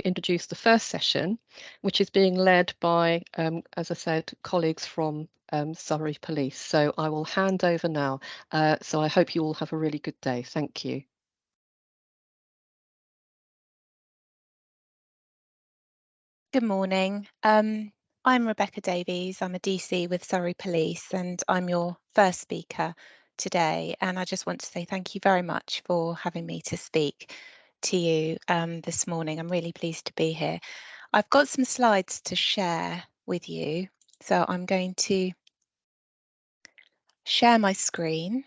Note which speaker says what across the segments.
Speaker 1: introduce the first session, which is being led by, as I said, colleagues from Surrey Police. So I will hand over now. So I hope you all have a really good day. Thank you.
Speaker 2: Good morning. I'm Rebecca Davies. I'm a DC with Surrey Police, and I'm your first speaker today. And I just want to say thank you very much for having me to speak to you this morning. I'm really pleased to be here. I've got some slides to share with you, so I'm going to share my screen.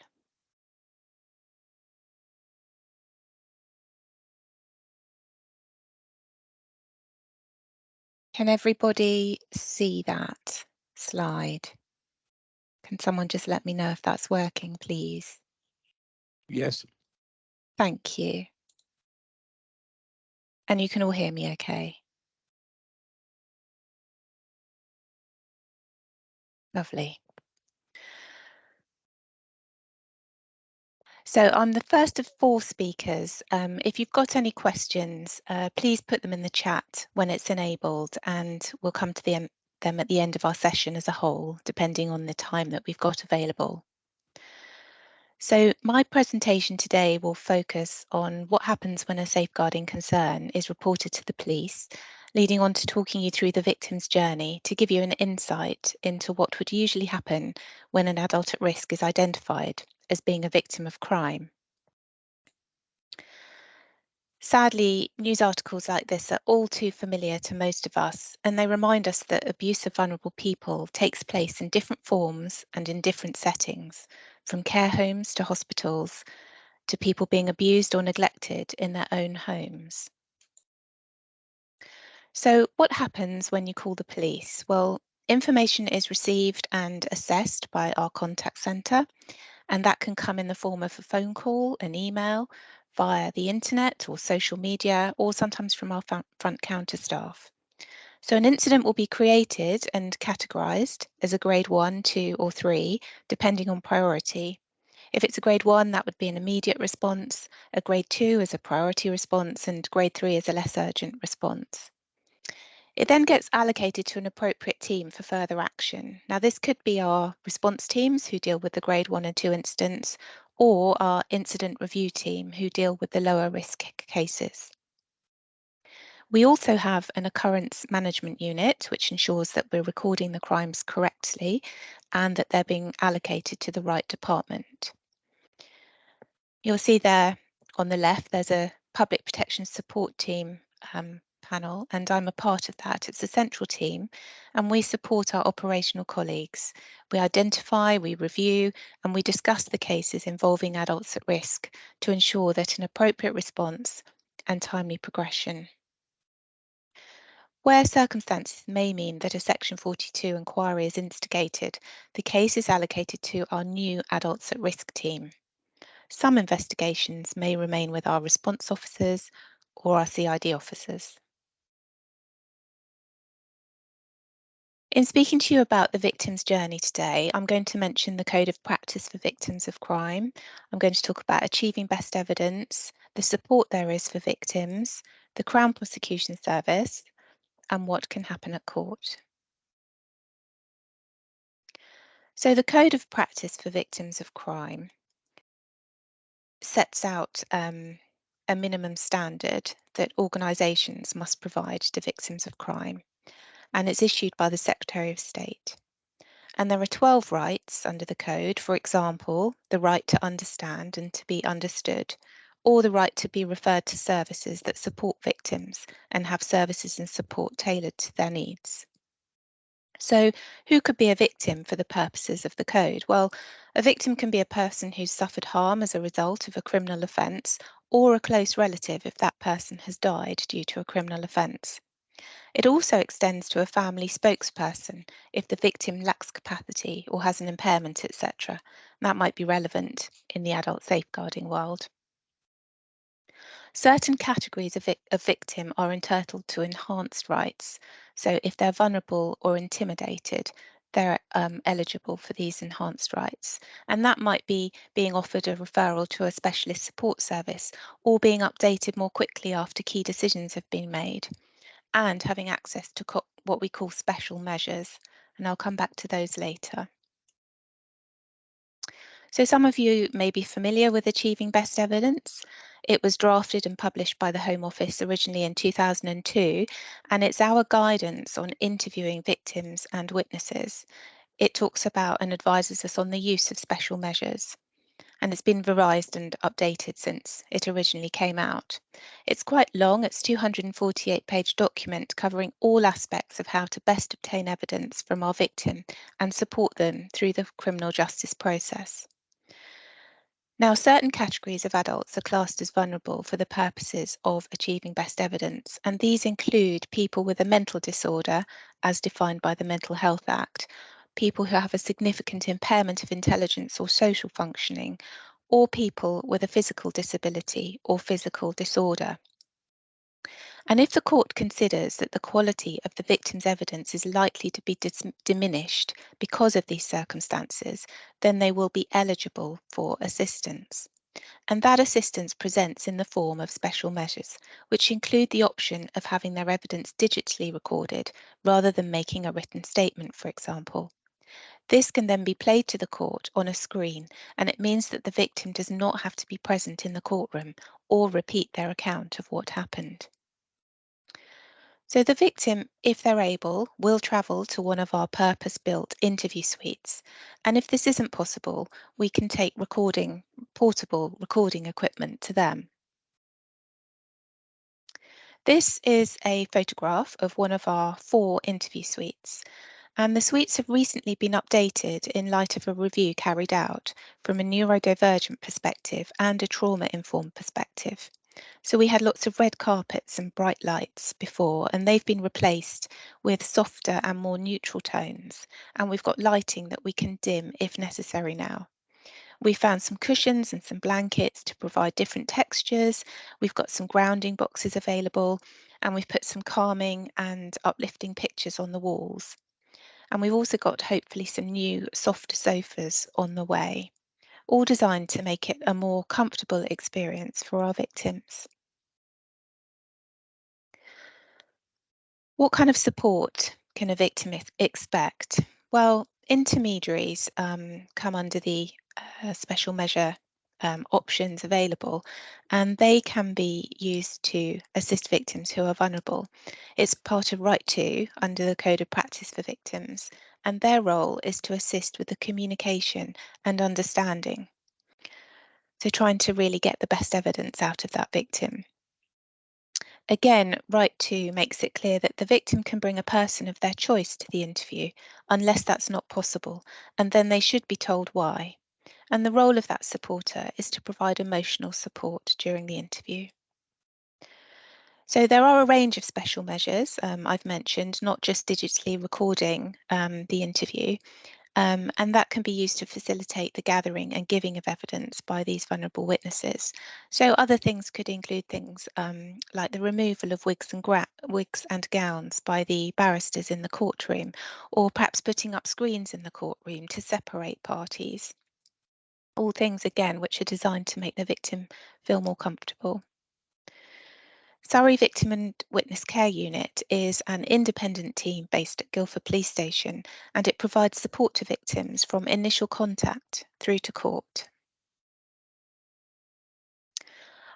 Speaker 2: Can everybody see that slide? Can someone just let me know if that's working, please?
Speaker 3: Yes.
Speaker 2: Thank you. And you can all hear me okay? Lovely. So I'm the first of 4 speakers. If you've got any questions, please put them in the chat when it's enabled, and we'll come to them at the end of our session as a whole, depending on the time that we've got available. So my presentation today will focus on what happens when a safeguarding concern is reported to the police, leading on to talking you through the victim's journey to give you an insight into what would usually happen when an adult at risk is identified as being a victim of crime. Sadly, news articles like this are all too familiar to most of us, and they remind us that abuse of vulnerable people takes place in different forms and in different settings, from care homes to hospitals, to people being abused or neglected in their own homes. So what happens when you call the police? Well, information is received and assessed by our contact centre, and that can come in the form of a phone call, an email, via the internet or social media, or sometimes from our front counter staff. So an incident will be created and categorised as a grade 1, 2 or 3, depending on priority. If it's a grade 1, that would be an immediate response, a grade 2 is a priority response, and grade 3 is a less urgent response. It then gets allocated to an appropriate team for further action. Now, this could be our response teams who deal with the grade 1 and 2 incidents, or our incident review team who deal with the lower risk cases. We also have an occurrence management unit, which ensures that we're recording the crimes correctly and that they're being allocated to the right department. You'll see there on the left, there's a public protection support team panel, and I'm a part of that. It's a central team, and we support our operational colleagues. We identify, we review, and we discuss the cases involving adults at risk to ensure that an appropriate response and timely progression. Where circumstances may mean that a Section 42 inquiry is instigated, the case is allocated to our new adults at risk team. Some investigations may remain with our response officers or our CID officers. In speaking to you about the victim's journey today, I'm going to mention the Code of Practice for Victims of Crime. I'm going to talk about achieving best evidence, the support there is for victims, the Crown Prosecution Service, and what can happen at court. So the Code of Practice for Victims of Crime sets out a minimum standard that organisations must provide to victims of crime, and it's issued by the Secretary of State. And there are 12 rights under the code, for example, the right to understand and to be understood, or the right to be referred to services that support victims and have services and support tailored to their needs. So who could be a victim for the purposes of the code? Well, a victim can be a person who's suffered harm as a result of a criminal offence, or a close relative if that person has died due to a criminal offence. It also extends to a family spokesperson if the victim lacks capacity or has an impairment, etc. That might be relevant in the adult safeguarding world. Certain categories of victim are entitled to enhanced rights. So if they're vulnerable or intimidated, they're eligible for these enhanced rights. And that might be being offered a referral to a specialist support service, or being updated more quickly after key decisions have been made, and having access to what we call special measures. And I'll come back to those later. So some of you may be familiar with Achieving Best Evidence. It was drafted and published by the Home Office originally in 2002, and it's our guidance on interviewing victims and witnesses. It talks about and advises us on the use of special measures, and it's been revised and updated since it originally came out. It's quite long, it's a 248-page document covering all aspects of how to best obtain evidence from our victim and support them through the criminal justice process. Now, certain categories of adults are classed as vulnerable for the purposes of achieving best evidence, and these include people with a mental disorder, as defined by the Mental Health Act, people who have a significant impairment of intelligence or social functioning, or people with a physical disability or physical disorder. And if the court considers that the quality of the victim's evidence is likely to be diminished because of these circumstances, then they will be eligible for assistance. And that assistance presents in the form of special measures, which include the option of having their evidence digitally recorded rather than making a written statement, for example. This can then be played to the court on a screen, and it means that the victim does not have to be present in the courtroom or repeat their account of what happened. So the victim, if they're able, will travel to one of our purpose-built interview suites. And if this isn't possible, we can take portable recording equipment to them. This is a photograph of one of our 4 interview suites. And the suites have recently been updated in light of a review carried out from a neurodivergent perspective and a trauma-informed perspective. So we had lots of red carpets and bright lights before, and they've been replaced with softer and more neutral tones. And we've got lighting that we can dim if necessary now. We found some cushions and some blankets to provide different textures. We've got some grounding boxes available, and we've put some calming and uplifting pictures on the walls. And we've also got hopefully some new softer sofas on the way, all designed to make it a more comfortable experience for our victims. What kind of support can a victim expect? Well, intermediaries come under the special measure options available, and they can be used to assist victims who are vulnerable. It's part of Right to under the Code of Practice for Victims, and their role is to assist with the communication and understanding. So trying to really get the best evidence out of that victim. Again, Right to makes it clear that the victim can bring a person of their choice to the interview, unless that's not possible, and then they should be told why. And the role of that supporter is to provide emotional support during the interview. So there are a range of special measures I've mentioned, not just digitally recording the interview, and that can be used to facilitate the gathering and giving of evidence by these vulnerable witnesses. So other things could include things like the removal of wigs and gowns by the barristers in the courtroom, or perhaps putting up screens in the courtroom to separate parties. All things, again, which are designed to make the victim feel more comfortable. Surrey Victim and Witness Care Unit is an independent team based at Guildford Police Station, and it provides support to victims from initial contact through to court.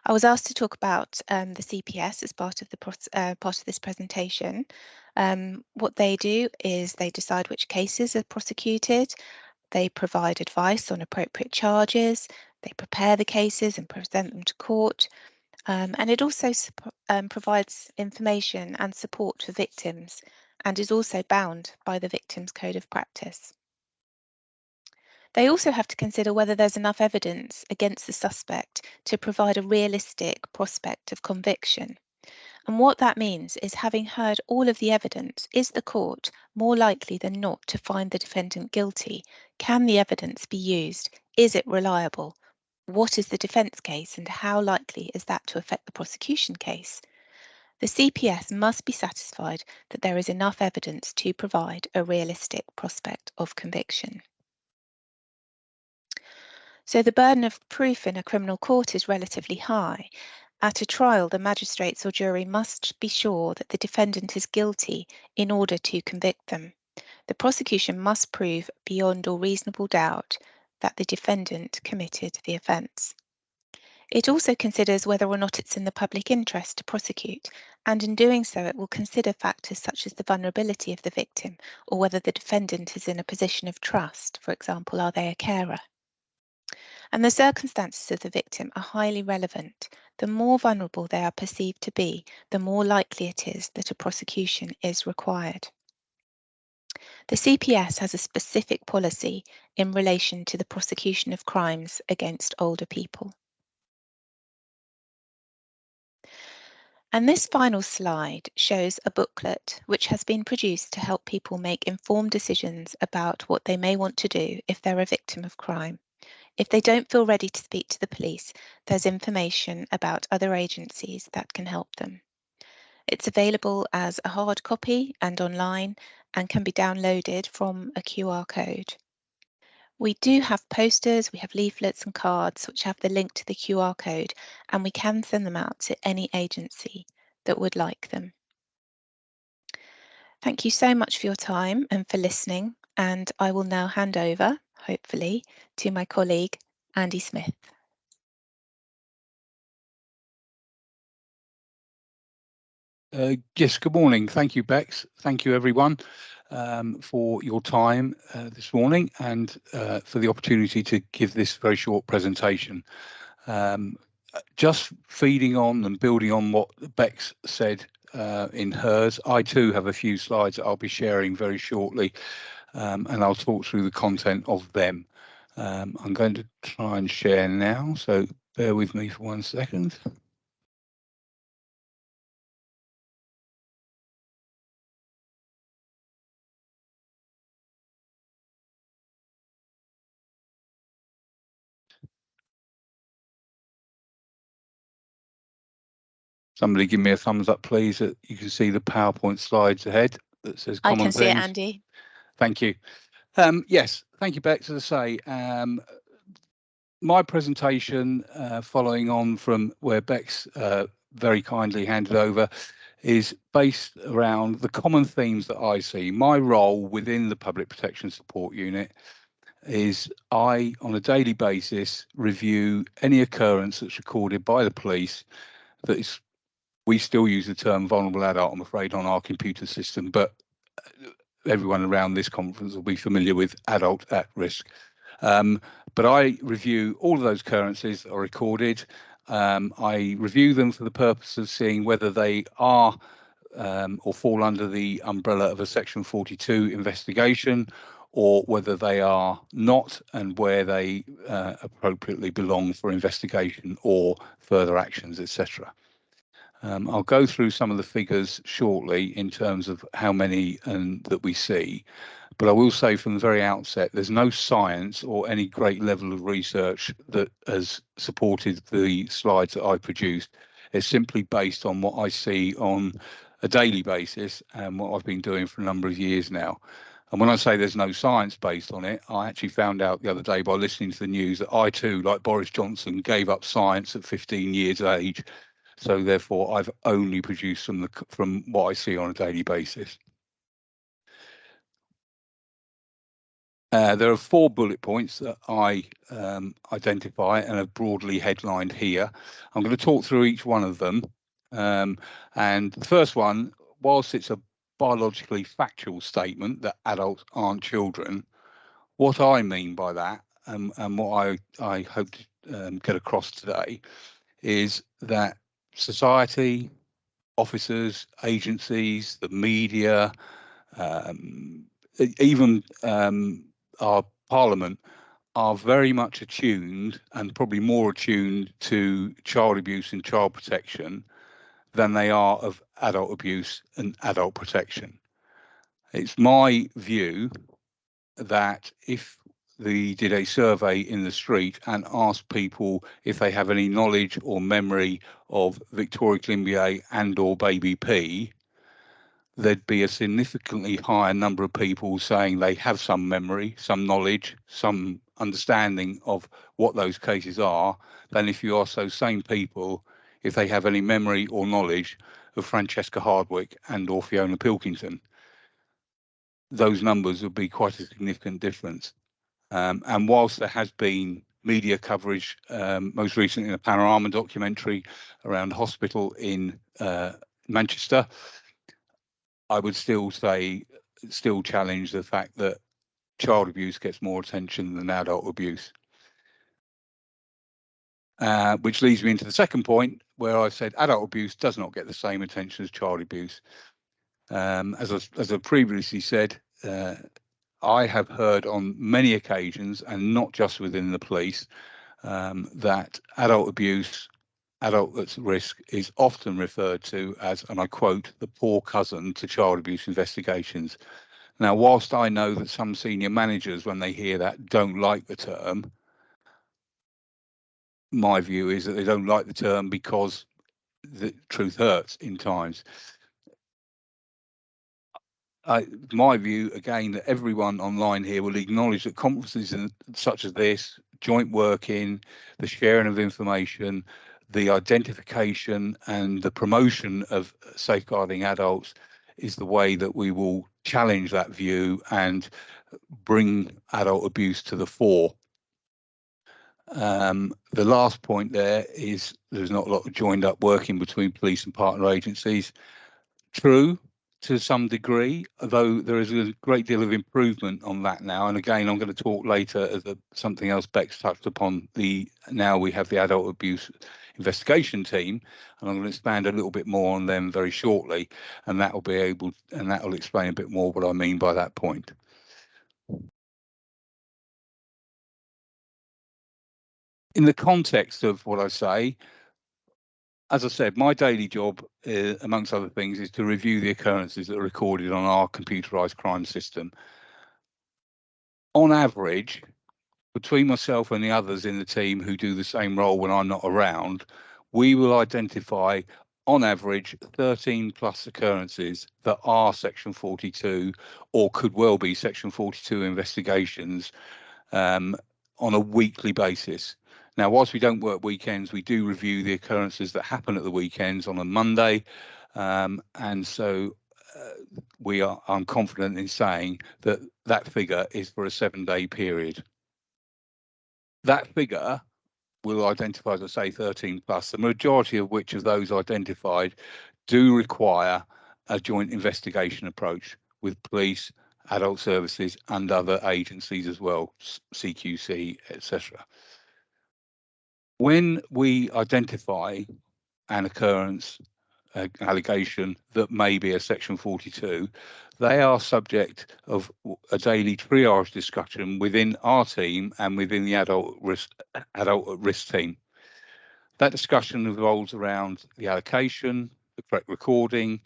Speaker 2: I was asked to talk about the CPS as part of this presentation. What they do is they decide which cases are prosecuted, they provide advice on appropriate charges, they prepare the cases and present them to court. And it also provides information and support for victims, and is also bound by the Victims' Code of Practice. They also have to consider whether there's enough evidence against the suspect to provide a realistic prospect of conviction. And what that means is, having heard all of the evidence, is the court more likely than not to find the defendant guilty? Can the evidence be used? Is it reliable? What is the defence case, and how likely is that to affect the prosecution case? The CPS must be satisfied that there is enough evidence to provide a realistic prospect of conviction. So the burden of proof in a criminal court is relatively high. At a trial, the magistrates or jury must be sure that the defendant is guilty in order to convict them. The prosecution must prove beyond all reasonable doubt that the defendant committed the offence. It also considers whether or not it's in the public interest to prosecute, and in doing so it will consider factors such as the vulnerability of the victim or whether the defendant is in a position of trust. For example, are they a carer? And the circumstances of the victim are highly relevant. The more vulnerable they are perceived to be, the more likely it is that a prosecution is required. The CPS has a specific policy in relation to the prosecution of crimes against older people. And this final slide shows a booklet which has been produced to help people make informed decisions about what they may want to do if they're a victim of crime. If they don't feel ready to speak to the police, there's information about other agencies that can help them. It's available as a hard copy and online and can be downloaded from a QR code. We do have posters, we have leaflets and cards which have the link to the QR code, and we can send them out to any agency that would like them. Thank you so much for your time and for listening, and I will now hand over, hopefully, to my colleague, Andy Smith.
Speaker 3: Yes, good morning. Thank you, Bex. Thank you, everyone, for your time this morning and for the opportunity to give this very short presentation. Just feeding on and building on what Bex said in hers, I too have a few slides that I'll be sharing very shortly, and I'll talk through the content of them. I'm going to try and share now, so bear with me for 1 second. Somebody give me a thumbs up, please, that you can see the PowerPoint slides ahead that says common
Speaker 2: I can
Speaker 3: themes.
Speaker 2: see it, Andy.
Speaker 3: Thank you. Yes, thank you, Bex. As I say, my presentation, following on from where Bex very kindly handed over, is based around the common themes that I see. My role within the Public Protection Support Unit is I, on a daily basis, review any occurrence that's recorded by the police that is, we still use the term vulnerable adult, I'm afraid, on our computer system, but everyone around this conference will be familiar with adult at risk. But I review all of those occurrences that are recorded. I review them for the purpose of seeing whether they are or fall under the umbrella of a Section 42 investigation, or whether they are not, and where they appropriately belong for investigation or further actions, etc. I'll go through some of the figures shortly in terms of how many that we see, but I will say from the very outset, there's no science or any great level of research that has supported the slides that I produced. It's simply based on what I see on a daily basis and what I've been doing for a number of years now. And when I say there's no science based on it, I actually found out the other day by listening to the news that I too, like Boris Johnson, gave up science at 15 years of age. So therefore, I've only produced from what I see on a daily basis. There are 4 bullet points that I identify and are broadly headlined here. I'm going to talk through each one of them. And the first one, whilst it's a biologically factual statement that adults aren't children, what I mean by that, and what I hope to get across today, is that society, officers, agencies, the media, even our parliament are very much attuned, and probably more attuned, to child abuse and child protection than they are of adult abuse and adult protection. It's my view that if did a survey in the street and asked people if they have any knowledge or memory of Victoria Climbié and or Baby P, there'd be a significantly higher number of people saying they have some memory, some knowledge, some understanding of what those cases are, than if you ask those same people if they have any memory or knowledge of Francesca Hardwick and or Fiona Pilkington. Those numbers would be quite a significant difference. And whilst there has been media coverage, most recently in a Panorama documentary around a hospital in Manchester, I would still challenge the fact that child abuse gets more attention than adult abuse. Which leads me into the second point, where I said adult abuse does not get the same attention as child abuse. As I previously said, I have heard on many occasions, and not just within the police, that adult abuse, adult that's at risk, is often referred to as, and I quote, the poor cousin to child abuse investigations. Now, whilst I know that some senior managers, when they hear that, don't like the term, my view is that they don't like the term because the truth hurts in times. My view, again, that everyone online here will acknowledge that conferences such as this, joint working, the sharing of information, the identification and the promotion of safeguarding adults is the way that we will challenge that view and bring adult abuse to the fore. The last point there is there's not a lot of joined up working between police and partner agencies. True, to some degree, although there is a great deal of improvement on that now. And again, I'm going to talk later as something else Bex touched upon. Now we have the adult abuse investigation team, and I'm going to expand a little bit more on them very shortly, and that will explain a bit more what I mean by that point. In the context of what I say, as I said, my daily job, amongst other things, is to review the occurrences that are recorded on our computerised crime system. On average, between myself and the others in the team who do the same role when I'm not around, we will identify, on average, 13 plus occurrences that are Section 42 or could well be Section 42 investigations on a weekly basis. Now, whilst we don't work weekends, we do review the occurrences that happen at the weekends on a Monday. And so I'm confident in saying that that figure is for a 7-day period. That figure will identify, as I say, 13 plus, the majority of which of those identified do require a joint investigation approach with police, adult services and other agencies as well, CQC, etc. When we identify an occurrence, an allegation that may be a Section 42, they are subject of a daily triage discussion within our team and within the adult at risk team. That discussion revolves around the allocation, the correct recording,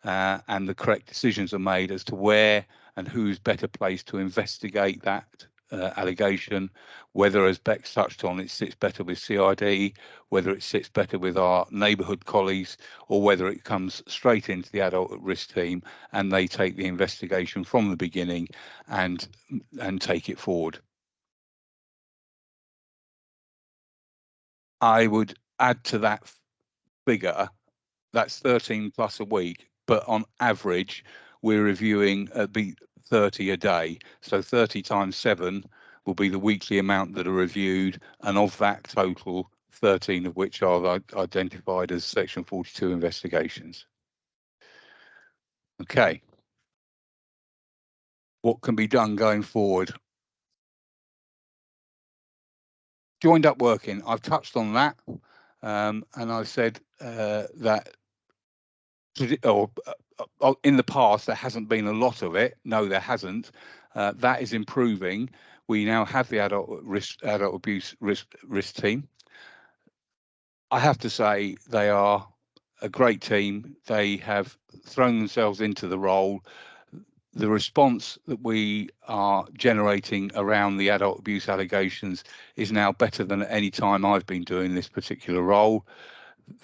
Speaker 3: and the correct decisions are made as to where and who's better placed to investigate that allegation, whether, as Bex touched on, it sits better with CID, whether it sits better with our neighbourhood colleagues, or whether it comes straight into the adult at risk team and they take the investigation from the beginning and take it forward. I would add to that figure, that's 13 plus a week, but on average, we're reviewing at 30 a day. So 30 times 7 will be the weekly amount that are reviewed. And of that total, 13 of which are identified as Section 42 investigations. Okay. What can be done going forward? Joined up working, I've touched on that. And I've said that in the past, there hasn't been a lot of it. No, there hasn't. That is improving. We now have the adult abuse risk team. I have to say they are a great team. They have thrown themselves into the role. the response that we are generating around the adult abuse allegations is now better than at any time I've been doing this particular role.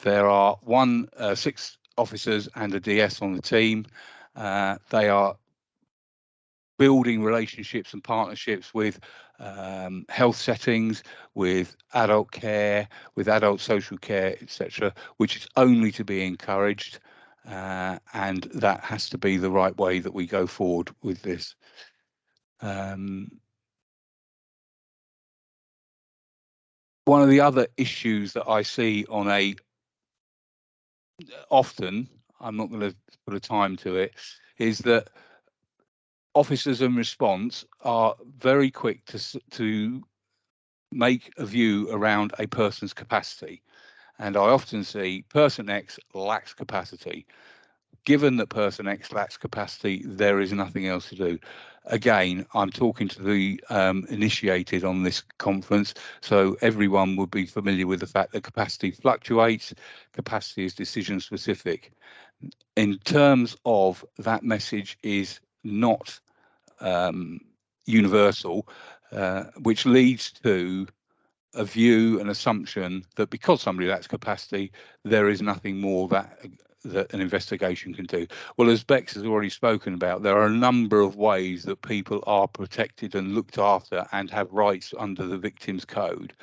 Speaker 3: There are 6 officers and a DS on the team. They are building relationships and partnerships with health settings, with adult care, with adult social care, etc., which is only to be encouraged. And that has to be the right way that we go forward with this. One of the other issues that I see on often, I'm not going to put a time to it, is that officers in response are very quick to make a view around a person's capacity. And I often see person X lacks capacity. Given that person X lacks capacity, there is nothing else to do. Again, I'm talking to the initiated on this conference, so everyone would be familiar with the fact that capacity fluctuates, capacity is decision specific. In terms of that message is not universal, which leads to a view, an assumption that because somebody lacks capacity, there is nothing more that an investigation can do. Well, as Bex has already spoken about, there are a number of ways that people are protected and looked after and have rights under the Victims Code.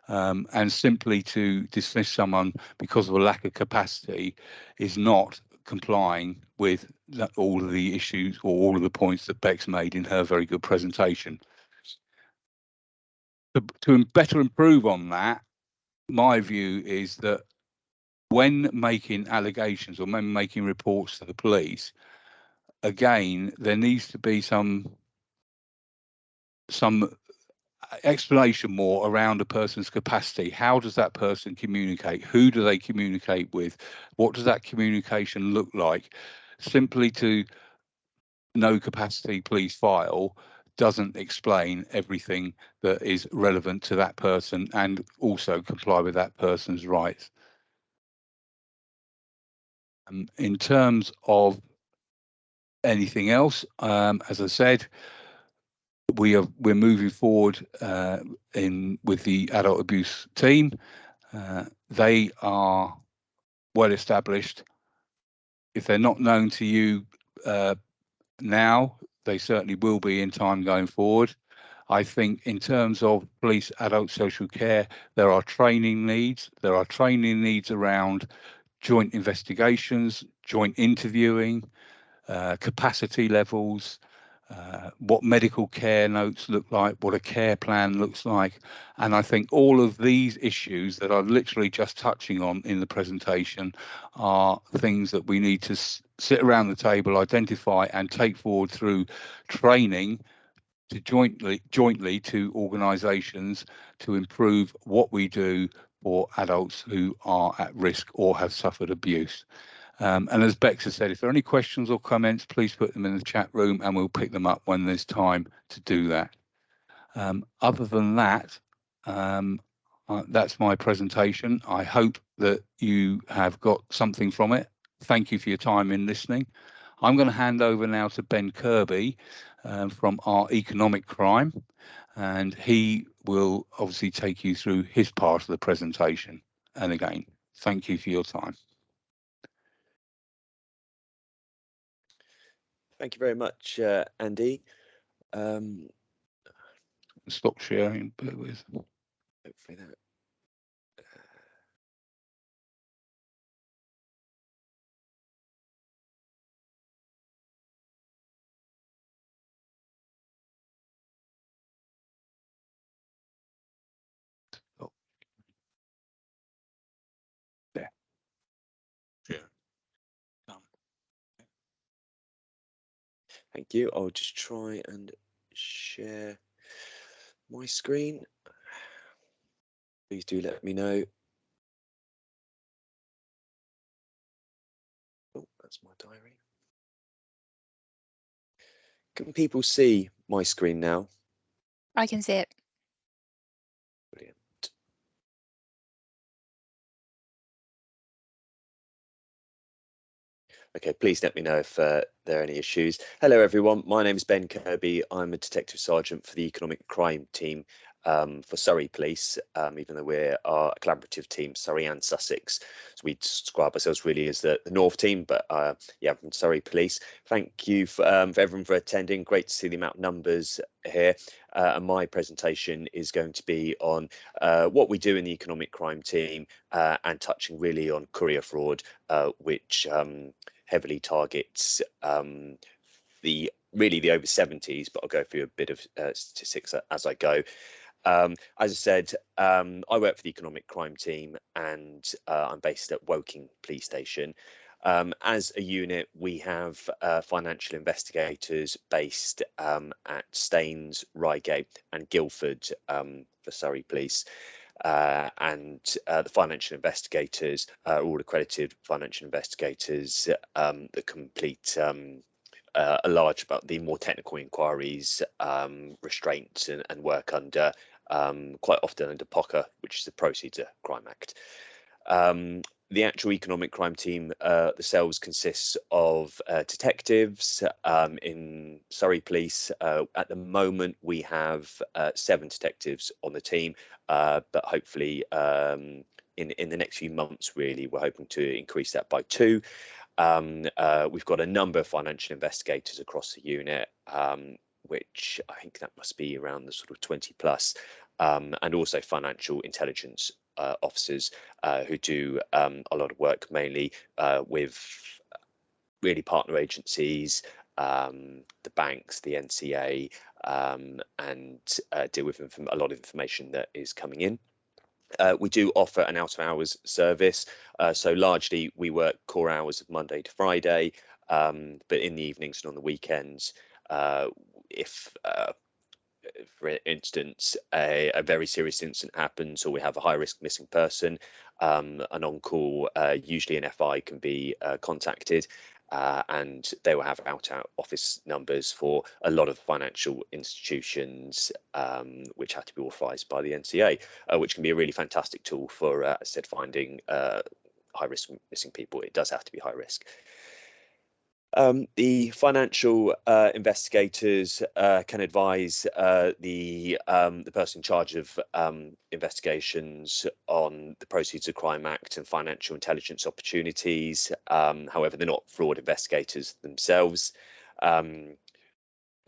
Speaker 3: And simply to dismiss someone because of a lack of capacity is not complying with all of the issues or all of the points that Bex made in her very good presentation. To better improve on that, my view is that when making allegations or when making reports to the police, again, there needs to be some explanation more around a person's capacity. How does that person communicate? Who do they communicate with? What does that communication look like? Simply to no capacity, please file doesn't explain everything that is relevant to that person and also comply with that person's rights. In terms of anything else, as I said, we're moving forward with the adult abuse team. They are well established. If they're not known to you now, they certainly will be in time going forward. I think in terms of police adult social care, there are training needs. There are training needs around joint investigations, joint interviewing, capacity levels, what medical care notes look like, what a care plan looks like. And I think all of these issues that I'm literally just touching on in the presentation are things that we need to sit around the table, identify and take forward through training to jointly to organisations to improve what we do for adults who are at risk or have suffered abuse. And as Bex has said, if there are any questions or comments, please put them in the chat room and we'll pick them up when there's time to do that. Other than that, that's my presentation. I hope that you have got something from it. Thank you for your time in listening. I'm going to hand over now to Ben Kirby from our economic crime, and he will obviously take you through his part of the presentation. And again, thank you for your time.
Speaker 4: Thank you very much, Andy.
Speaker 3: Stop sharing, but with
Speaker 4: Hopefully that.
Speaker 3: there. Yeah.
Speaker 4: Thank you. I'll just try and share my screen. Please do let me know. Oh, that's my diary. Can people see my screen now?
Speaker 2: I can see it.
Speaker 4: Brilliant. Okay, please let me know if there are any issues. Hello, everyone. My name is Ben Kirby. I'm a Detective Sergeant for the Economic Crime Team for Surrey Police, even though we're a collaborative team, Surrey and Sussex. So we describe ourselves really as the North team, but yeah, from Surrey Police. Thank you for everyone for attending. Great to see the amount of numbers here. And my presentation is going to be on what we do in the Economic Crime Team and touching really on courier fraud, which heavily targets the over 70s, but I'll go through a bit of statistics as I go. As I said, I work for the Economic Crime Team, and I'm based at Woking Police Station. As a unit, we have financial investigators based at Staines, Reigate and Guildford for Surrey Police. And the financial investigators are all accredited financial investigators that complete a large about the more technical inquiries, restraints and work under quite often under POCA, which is the Proceeds of Crime Act. The actual economic crime team themselves consists of detectives in Surrey Police. At the moment, we have 7 detectives on the team, but hopefully in the next few months, really, we're hoping to increase that by 2. We've got a number of financial investigators across the unit, which I think that must be around the sort of 20 plus, and also financial intelligence officers who do a lot of work mainly with really partner agencies, the banks, the NCA, and deal with a lot of information that is coming in. We do offer an out of hours service, so largely we work core hours of Monday to Friday, but in the evenings and on the weekends, if for instance a very serious incident happens or we have a high risk missing person, an on-call, usually an FI can be contacted, and they will have out office numbers for a lot of financial institutions, which have to be authorised by the NCA, which can be a really fantastic tool for, as I said, finding high risk missing people. It does have to be high risk. The financial investigators can advise the person in charge of investigations on the Proceeds of Crime Act and financial intelligence opportunities. However, they're not fraud investigators themselves.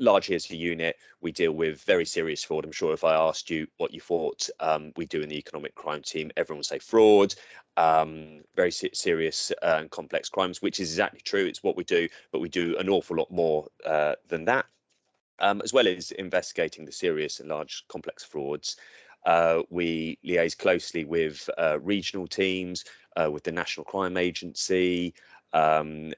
Speaker 4: Largely as a unit, we deal with very serious fraud. I'm sure if I asked you what you thought we do in the economic crime team, everyone would say fraud, very serious and complex crimes, which is exactly true. It's what we do, but we do an awful lot more than that, as well as investigating the serious and large complex frauds. We liaise closely with regional teams, with the National Crime Agency, and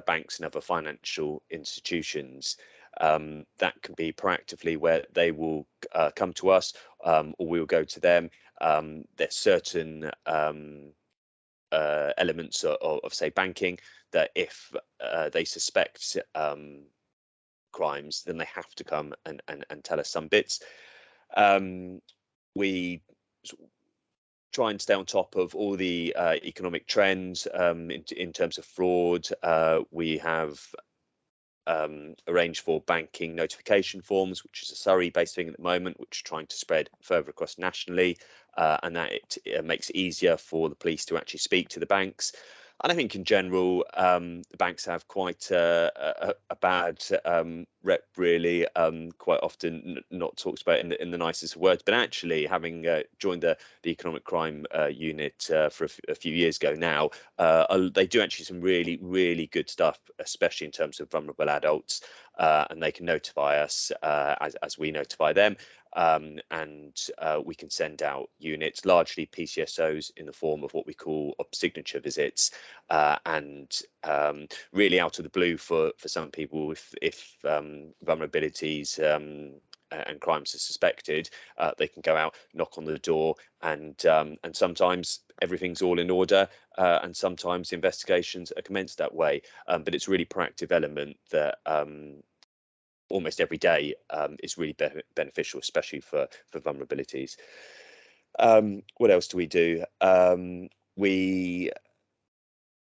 Speaker 4: banks and other financial institutions. That can be proactively where they will come to us, or we will go to them. There's certain elements of say banking that if they suspect crimes, then they have to come and tell us some bits. We try and stay on top of all the economic trends in terms of fraud. We have arranged for banking notification forms, which is a Surrey-based thing at the moment, which is trying to spread further across nationally, and that it makes it easier for the police to actually speak to the banks. And I think in general, the banks have quite a bad rep, really, quite often not talked about in the nicest words. But actually, having joined the economic crime unit for a few years ago now, they do actually some really, really good stuff, especially in terms of vulnerable adults, and they can notify us as we notify them. And we can send out units, largely PCSOs, in the form of what we call signature visits, and really out of the blue for some people, if vulnerabilities and crimes are suspected, they can go out, knock on the door, and sometimes everything's all in order, and sometimes investigations are commenced that way. But it's a really proactive element that almost every day is really beneficial, especially for vulnerabilities. What else do we do? We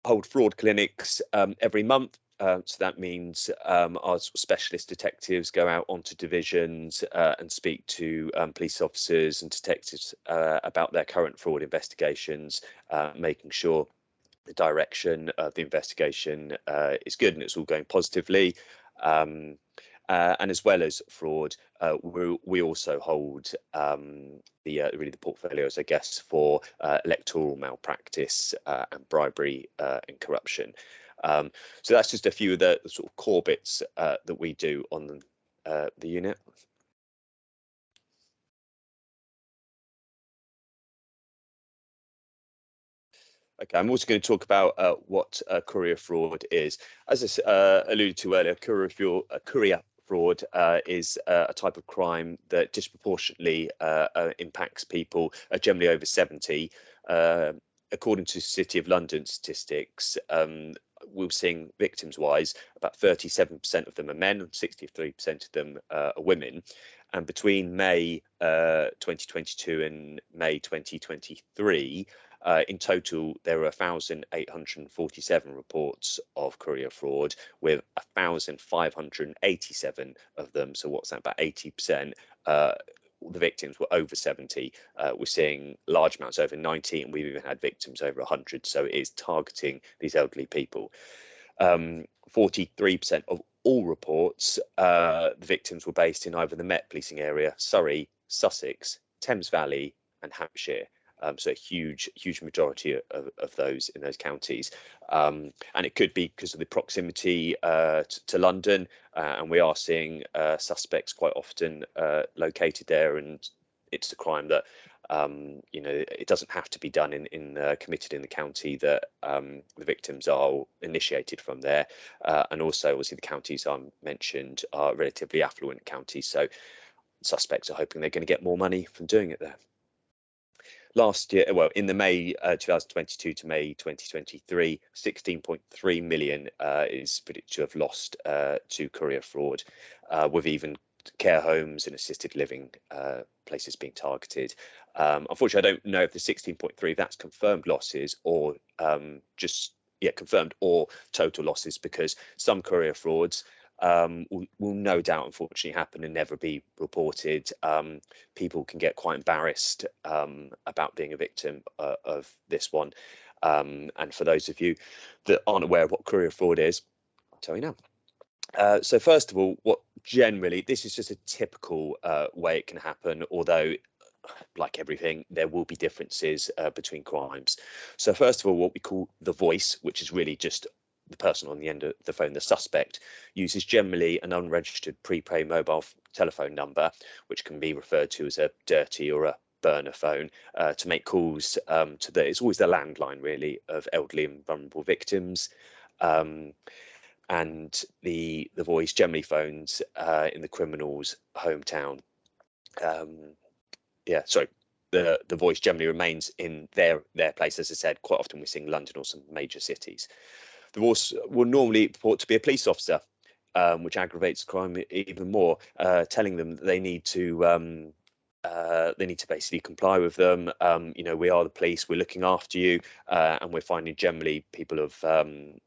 Speaker 4: hold fraud clinics every month. So that means our specialist detectives go out onto divisions and speak to police officers and detectives about their current fraud investigations, making sure the direction of the investigation is good and it's all going positively. And as well as fraud, we also hold really the portfolios, I guess, for electoral malpractice and bribery and corruption. So that's just a few of the sort of core bits that we do on the unit. Okay, I'm also going to talk about what courier fraud is. As I alluded to earlier, courier fraud is a type of crime that disproportionately impacts people generally over 70. According to City of London statistics, we're seeing victims-wise, about 37% of them are men and 63% of them are women. And between May 2022 and May 2023, in total, there were 1,847 reports of courier fraud, with 1,587 of them. So what's that, about 80%? The victims were over 70. We're seeing large amounts over 90, and we've even had victims over 100. So it is targeting these elderly people. 43% of all reports, the victims were based in either the Met policing area, Surrey, Sussex, Thames Valley, and Hampshire. So a huge majority of those in those counties, and it could be because of the proximity to London, and we are seeing suspects quite often located there, and it's a crime that you know, it doesn't have to be done committed in the county that the victims are initiated from there, and also obviously the counties I mentioned are relatively affluent counties, so suspects are hoping they're going to get more money from doing it there. Last year, well, in the May 2022 to May 2023, 16.3 million is predicted to have lost to courier fraud, with even care homes and assisted living places being targeted. Unfortunately, I don't know if the 16.3, that's confirmed losses or just confirmed or total losses, because some courier frauds will no doubt unfortunately happen and never be reported. People can get quite embarrassed about being a victim of this one. And for those of you that aren't aware of what courier fraud is, I'll tell you now. So first of all, what generally, this is just a typical way it can happen, although like everything, there will be differences between crimes. So first of all, what we call the voice, which is really just the person on the end of the phone, the suspect, uses generally an unregistered prepaid mobile telephone number, which can be referred to as a dirty or a burner phone, to make calls to it's always the landline really of elderly and vulnerable victims. And the voice generally phones in the criminal's hometown. The voice generally remains in their place. As I said, quite often we're seeing London or some major cities. The voice will normally purport to be a police officer, which aggravates crime even more, telling them that they need to basically comply with them. You know, we are the police, we're looking after you, and we're finding generally people of an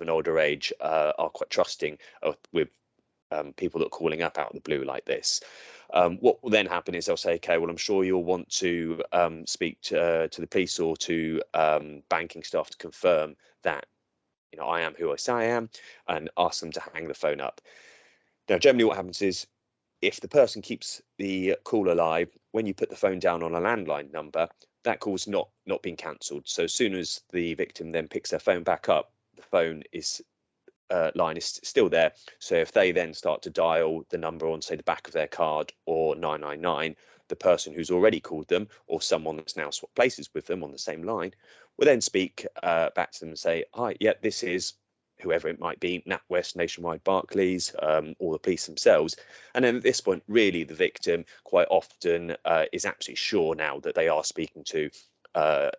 Speaker 4: older age are quite trusting with people that are calling up out of the blue like this. What will then happen is they'll say, okay, well, I'm sure you'll want to speak to the police or to banking staff to confirm that, you know, I am who I say I am, and ask them to hang the phone up. Now, generally what happens is, if the person keeps the call alive, when you put the phone down on a landline number, that call's not being cancelled. So as soon as the victim then picks their phone back up, the phone is line is still there. So if they then start to dial the number on, say, the back of their card or 999, the person who's already called them or someone that's now swapped places with them on the same line will then speak back to them and say, hi, yeah, this is whoever it might be, NatWest, Nationwide, Barclays, or the police themselves. And then at this point, really, the victim quite often is absolutely sure now that they are speaking to you know,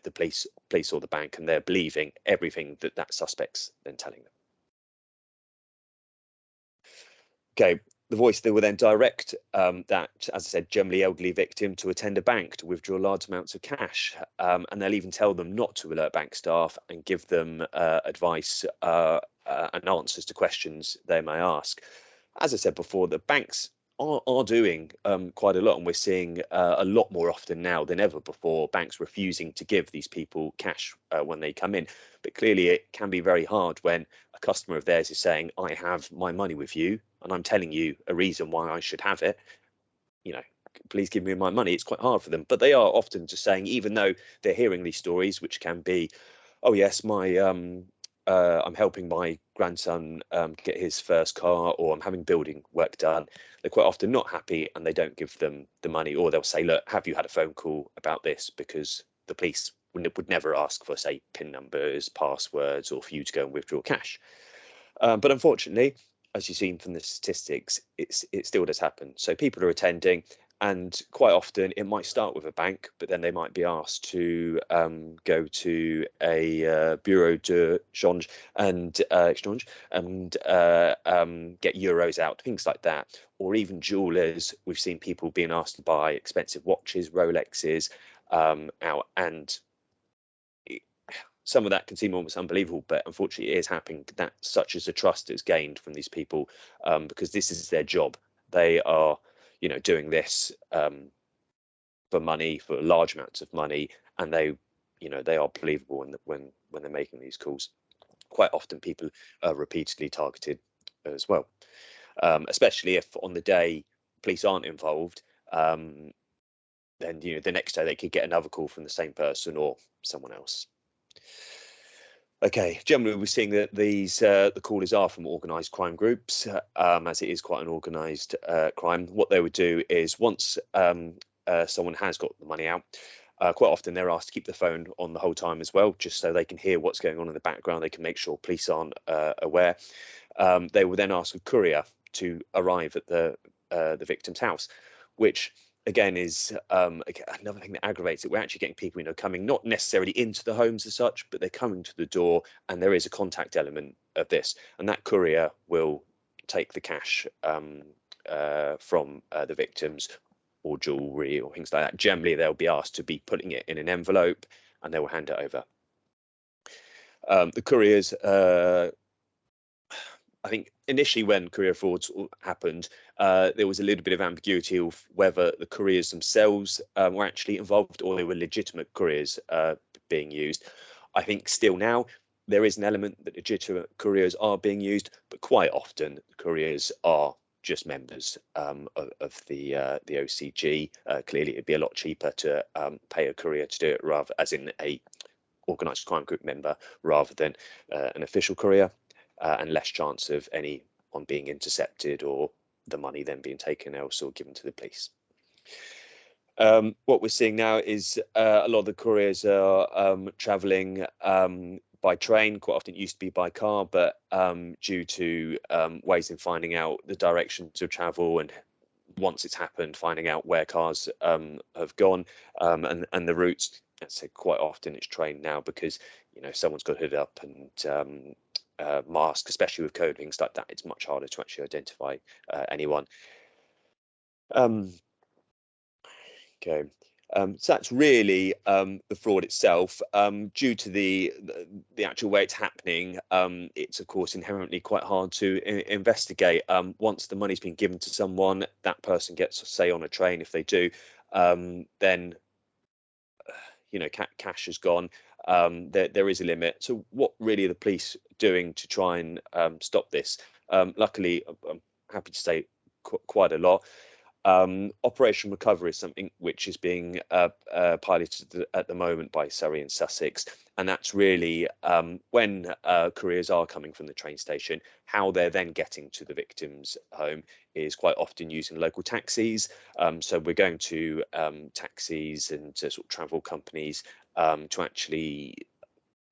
Speaker 4: the police or the bank, and they're believing everything that suspect's then telling them. Okay, the voice they will then direct that, as I said, generally elderly victim to attend a bank to withdraw large amounts of cash, and they'll even tell them not to alert bank staff and give them advice and answers to questions they may ask. As I said before, the banks are doing quite a lot, and we're seeing a lot more often now than ever before, banks refusing to give these people cash when they come in. But clearly it can be very hard when a customer of theirs is saying, I have my money with you and I'm telling you a reason why I should have it, you know, please give me my money. It's quite hard for them, but they are often just saying, even though they're hearing these stories, which can be, oh yes, my I'm helping my grandson get his first car, or I'm having building work done. They're quite often not happy and they don't give them the money, or they'll say, look, have you had a phone call about this? Because the police would never ask for, say, PIN numbers, passwords, or for you to go and withdraw cash. But unfortunately, as you've seen from the statistics, it still does happen. So people are attending, and quite often it might start with a bank, but then they might be asked to go to a bureau de change and exchange and get euros out, things like that. Or even jewelers. We've seen people being asked to buy expensive watches, Rolexes, out, and some of that can seem almost unbelievable, but unfortunately it is happening. That such as the trust is gained from these people, because this is their job. They are, you know, doing this for money, for large amounts of money, and they, you know, they are believable when they're making these calls. Quite often people are repeatedly targeted as well, especially if on the day police aren't involved. Then, you know, the next day they could get another call from the same person or someone else. Okay, generally we're seeing that these the callers are from organised crime groups, as it is quite an organised crime. What they would do is once someone has got the money out, quite often they're asked to keep the phone on the whole time as well, just so they can hear what's going on in the background. They can make sure police aren't aware. They will then ask a courier to arrive at the victim's house, which again is another thing that aggravates it. We're actually getting people, you know, coming not necessarily into the homes as such, but they're coming to the door, and there is a contact element of this, and that courier will take the cash from the victims, or jewelry or things like that. Generally they'll be asked to be putting it in an envelope and they will hand it over. The couriers, I think initially when courier frauds happened, there was a little bit of ambiguity of whether the couriers themselves were actually involved or they were legitimate couriers being used. I think still now there is an element that legitimate couriers are being used, but quite often couriers are just members of the OCG. Clearly, it'd be a lot cheaper to pay a courier to do it, rather as in a organised crime group member, rather than an official courier. And less chance of anyone being intercepted or the money then being taken else or given to the police. What we're seeing now is a lot of the couriers are travelling by train. Quite often it used to be by car, but due to ways in finding out the direction to travel, and once it's happened, finding out where cars have gone and the routes, I'd say quite often it's train now, because, you know, someone's got hood up and mask, especially with COVID, things like that, it's much harder to actually identify anyone. Okay, so that's really the fraud itself. Due to the actual way it's happening, it's of course inherently quite hard to investigate. Once the money's been given to someone, that person gets, say, on a train. If they do, then you know, cash is gone. There is a limit. So what really are the police doing to try and stop this? Luckily, I'm happy to say quite a lot. Operation Recovery is something which is being piloted at the moment by Surrey and Sussex, and that's really when couriers are coming from the train station, how they're then getting to the victim's home is quite often using local taxis. So we're going to taxis and sort of travel companies to actually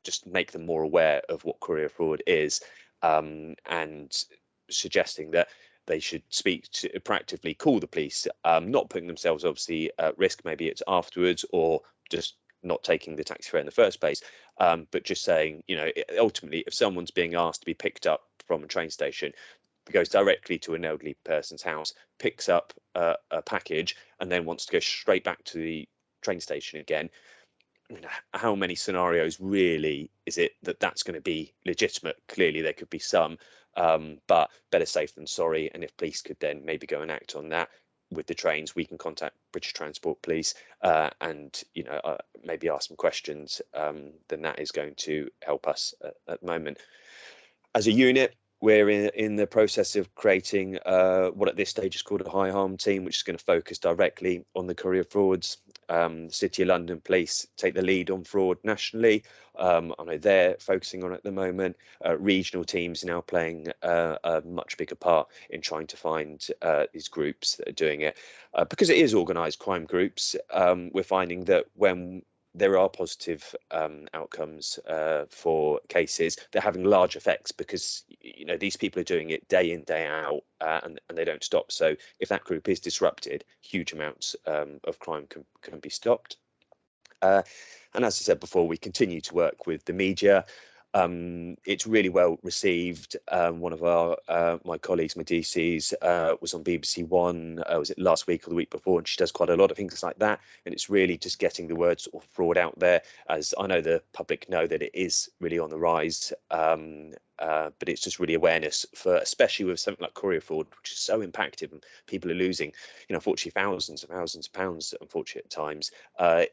Speaker 4: just make them more aware of what courier fraud is, and suggesting that they should speak to proactively call the police, not putting themselves obviously at risk. Maybe it's afterwards, or just not taking the taxi fare in the first place, but just saying, you know, ultimately, if someone's being asked to be picked up from a train station, goes directly to an elderly person's house, picks up a package, and then wants to go straight back to the train station again. How many scenarios really is it that that's going to be legitimate? Clearly there could be some, but better safe than sorry. And if police could then maybe go and act on that with the trains, we can contact British Transport Police and maybe ask some questions, then that is going to help us at the moment. As a unit, we're in the process of creating what at this stage is called a high harm team, which is going to focus directly on the courier frauds. The City of London Police take the lead on fraud nationally. I know they're focusing on it at the moment. Regional teams are now playing a much bigger part in trying to find these groups that are doing it. Because it is organised crime groups, we're finding that when there are positive outcomes for cases, they're having large effects because these people are doing it day in, day out, and they don't stop. So if that group is disrupted, huge amounts of crime can be stopped. And as I said before, we continue to work with the media. It's really well received. One of my colleagues, my DCs, was on BBC One, was it last week or the week before, and she does quite a lot of things like that. And it's really just getting the word sort of fraud out there, as I know the public know that it is really on the rise. But it's just really awareness for, especially with something like courier fraud, which is so impacted and people are losing, unfortunately thousands and thousands of pounds, unfortunately at times.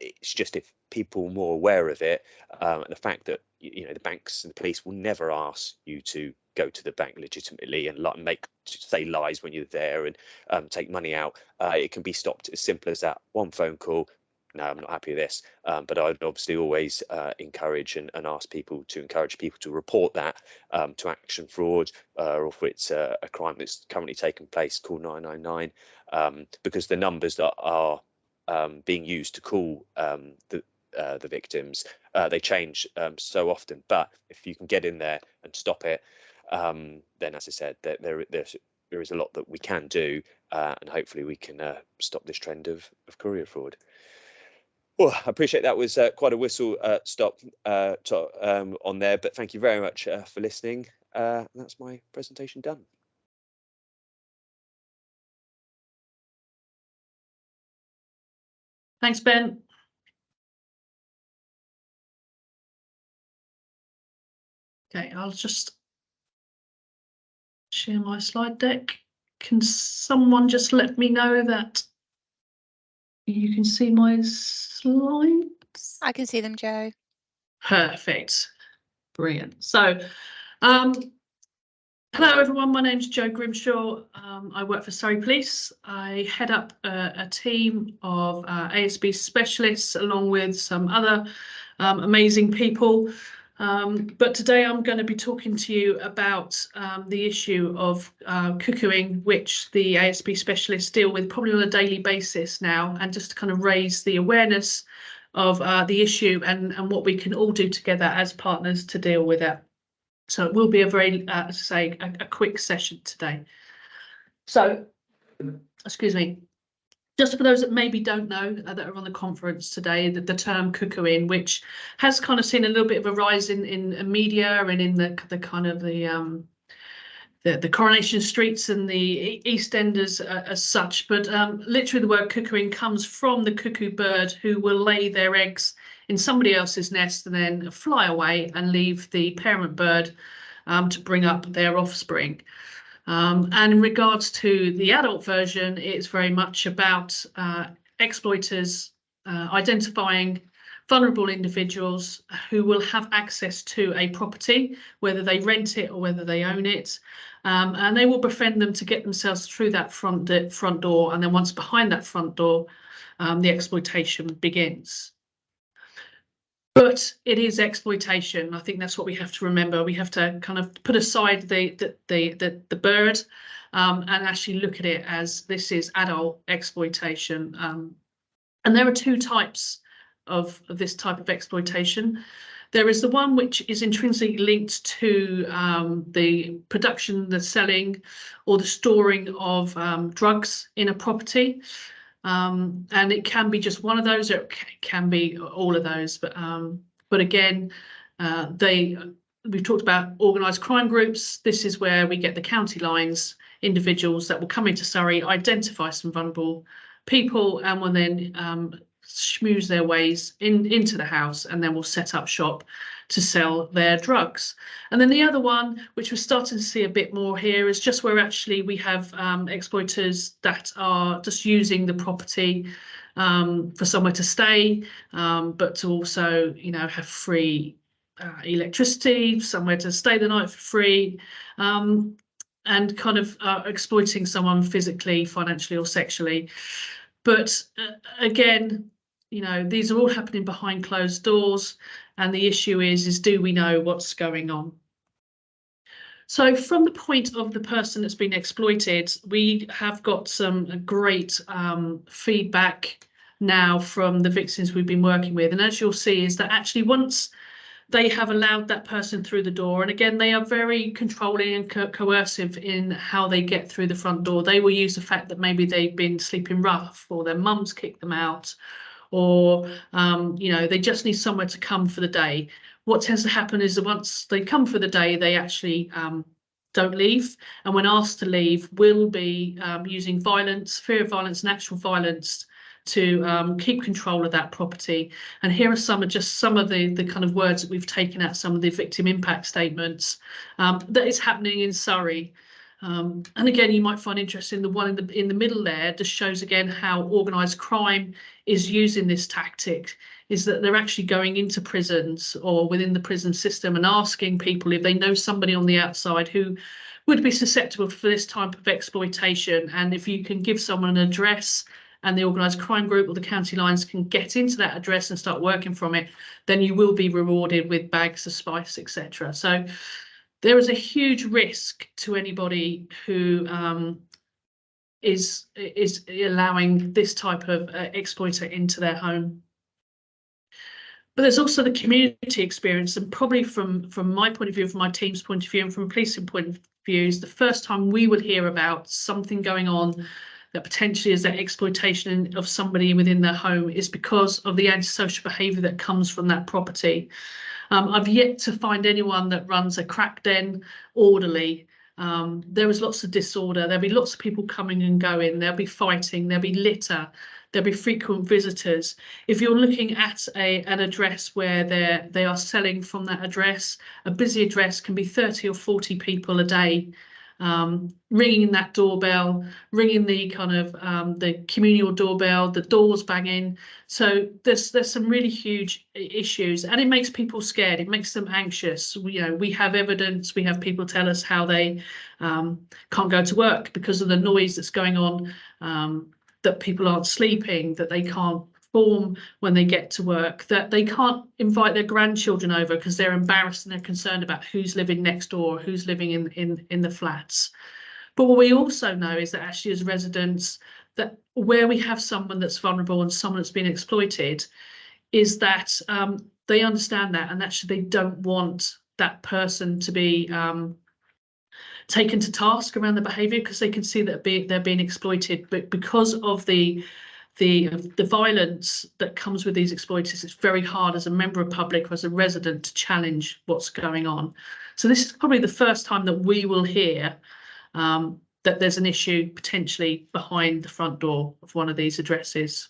Speaker 4: It's just if people are more aware of it, and the fact that the banks and the police will never ask you to go to the bank legitimately and say lies when you're there and take money out. It can be stopped as simple as that. One phone call. No, I'm not happy with this. But I'd obviously always encourage and ask people to encourage people to report that to Action Fraud, or if it's a crime that's currently taken place, call 999, because the numbers that are being used to call the victims, they change so often. But if you can get in there and stop it, then, as I said, there is a lot that we can do, and hopefully we can stop this trend of courier fraud. Well, I appreciate that was quite a whistle stop on there, but thank you very much for listening. That's my presentation done.
Speaker 5: Thanks, Ben. Okay, I'll just share my slide deck. Can someone just let me know that you can see my slides?
Speaker 2: I can see them, Joe.
Speaker 5: Perfect. Brilliant. So, hello everyone, my name's Jo Grimshaw. I work for Surrey Police. I head up a team of ASB specialists along with some other amazing people. But today I'm going to be talking to you about the issue of cuckooing, which the ASB specialists deal with probably on a daily basis now, and just to kind of raise the awareness of the issue and what we can all do together as partners to deal with it. So it will be a very, as I say, a quick session today. So, excuse me, just for those that maybe don't know that are on the conference today, the term cuckooing, which has kind of seen a little bit of a rise in media and in the kind of the Coronation Streets and the East Enders as such, but literally the word cuckooing comes from the cuckoo bird, who will lay their eggs in somebody else's nest and then fly away and leave the parent bird to bring up their offspring. And in regards to the adult version, it's very much about exploiters identifying vulnerable individuals who will have access to a property, whether they rent it or whether they own it, and they will befriend them to get themselves through that front door, and then once behind that front door, the exploitation begins. But it is exploitation. I think that's what we have to remember. We have to kind of put aside the bird and actually look at it as this is adult exploitation. And there are two types of this type of exploitation. There is the one which is intrinsically linked to the production, the selling, or the storing of drugs in a property. And it can be just one of those, or it can be all of those. But again, they we've talked about organised crime groups. This is where we get the county lines individuals that will come into Surrey, identify some vulnerable people, and will then schmooze their ways into the house, and then will set up shop to sell their drugs. And then the other one, which we're starting to see a bit more here, is just where actually we have exploiters that are just using the property for somewhere to stay, but to also, you know, have free electricity, somewhere to stay the night for free, and kind of exploiting someone physically, financially, or sexually. But again, you know, these are all happening behind closed doors, and the issue is do we know what's going on? So from the point of the person that's been exploited, we have got some great feedback now from the victims we've been working with. And as you'll see, is that actually once they have allowed that person through the door, and again, they are very controlling and coercive in how they get through the front door. They will use the fact that maybe they've been sleeping rough, or their mum's kicked them out, or you know, they just need somewhere to come for the day. What tends to happen is that once they come for the day, they actually don't leave, and when asked to leave, will be using violence, fear of violence, and actual violence to keep control of that property. And here are some of the kind of words that we've taken out, some of the victim impact statements that is happening in Surrey. And again, you might find interesting the one in the middle there just shows again how organised crime is using this tactic, is that they're actually going into prisons or within the prison system and asking people if they know somebody on the outside who would be susceptible for this type of exploitation. And if you can give someone an address, and the organised crime group or the county lines can get into that address and start working from it, then you will be rewarded with bags of spice, etc. So there is a huge risk to anybody who is allowing this type of exploiter into their home. But there's also the community experience, and probably from my point of view, from my team's point of view, and from a policing point of view, is the first time we would hear about something going on that potentially is that exploitation of somebody within their home is because of the antisocial behaviour that comes from that property. I've yet to find anyone that runs a crack den orderly. There is lots of disorder. There'll be lots of people coming and going. There'll be fighting. There'll be litter. There'll be frequent visitors. If you're looking at an address where they are selling from that address, a busy address can be 30 or 40 people a day. Ringing that doorbell, ringing the kind of the communal doorbell, the doors banging. So there's some really huge issues, and it makes people scared. It makes them anxious. We have evidence. We have people tell us how they can't go to work because of the noise that's going on, that people aren't sleeping, that they can't form when they get to work, that they can't invite their grandchildren over because they're embarrassed and they're concerned about who's living next door, who's living in the flats. But what we also know is that actually as residents, that where we have someone that's vulnerable and someone that's been exploited, is that they understand that, and actually they don't want that person to be taken to task around the behaviour, because they can see that they're being exploited. But because of the violence that comes with these exploiters, it's very hard as a member of public or as a resident to challenge what's going on. So this is probably the first time that we will hear that there's an issue potentially behind the front door of one of these addresses.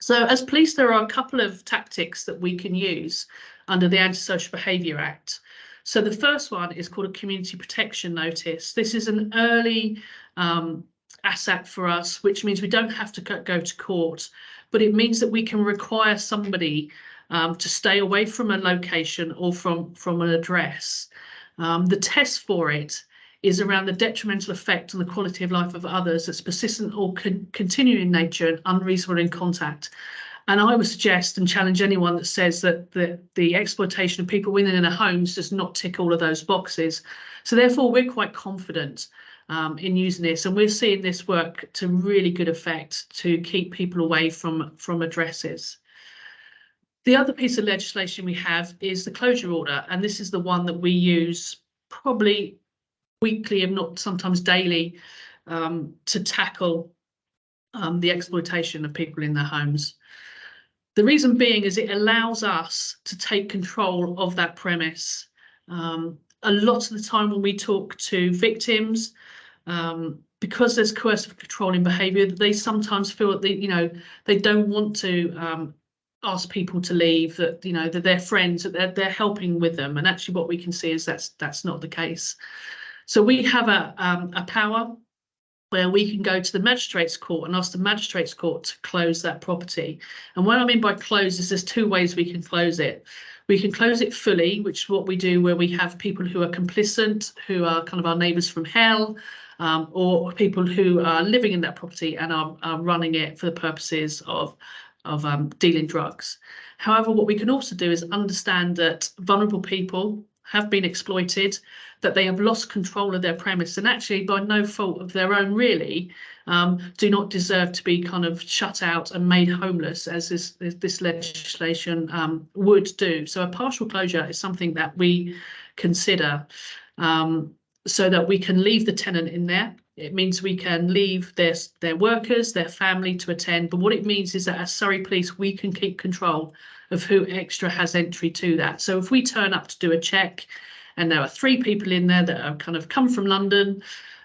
Speaker 5: So as police, there are a couple of tactics that we can use under the Antisocial Behaviour Act. So the first one is called a community protection notice. This is an early ASAP for us, which means we don't have to go to court, but it means that we can require somebody to stay away from a location or from an address. The test for it is around the detrimental effect on the quality of life of others that's persistent or continuing in nature and unreasonable in contact. And I would suggest and challenge anyone that says that the exploitation of people within their homes does not tick all of those boxes. So therefore, we're quite confident in using this, and we're seeing this work to really good effect to keep people away from addresses. The other piece of legislation we have is the closure order, and this is the one that we use probably weekly, if not sometimes daily, to tackle the exploitation of people in their homes. The reason being is it allows us to take control of that premise A lot of the time when we talk to victims, because there's coercive controlling behaviour, they sometimes feel that they don't want to ask people to leave, that that they're friends, that they're helping with them, and actually what we can see is that's not the case. So we have a power where we can go to the magistrates court and ask the magistrates court to close that property. And what I mean by close is there's two ways we can close it. We can close it fully, which is what we do where we have people who are complicit, who are kind of our neighbours from hell, or people who are living in that property and are running it for the purposes of dealing drugs. However, what we can also do is understand that vulnerable people have been exploited, that they have lost control of their premise, and actually by no fault of their own really, do not deserve to be kind of shut out and made homeless as this legislation would do. So a partial closure is something that we consider, so that we can leave the tenant in there. It means we can leave their workers, their family to attend. But what it means is that as Surrey Police, we can keep control of who extra has entry to that. So if we turn up to do a check and there are 3 people in there that have kind of come from London,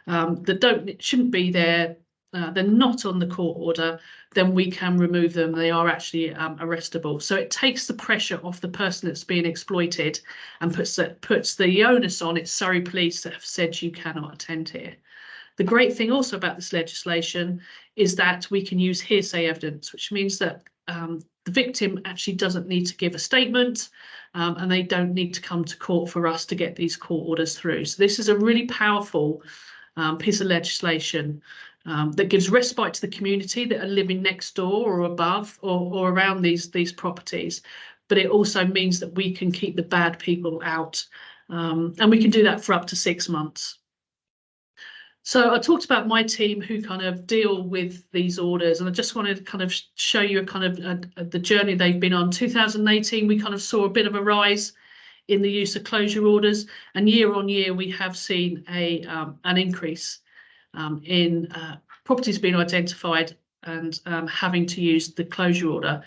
Speaker 5: that shouldn't be there, they're not on the court order, then we can remove them. They are actually arrestable. So it takes the pressure off the person that's being exploited and puts the onus on it's Surrey Police that have said you cannot attend here. The great thing also about this legislation is that we can use hearsay evidence, which means that the victim actually doesn't need to give a statement, and they don't need to come to court for us to get these court orders through. So this is a really powerful piece of legislation that gives respite to the community that are living next door or above or around these properties. But it also means that we can keep the bad people out, and we can do that for up to 6 months. So I talked about my team who kind of deal with these orders, and I just wanted to kind of show you a kind of the journey they've been on. 2018, we kind of saw a bit of a rise in the use of closure orders, and year on year we have seen an increase in properties being identified and having to use the closure order.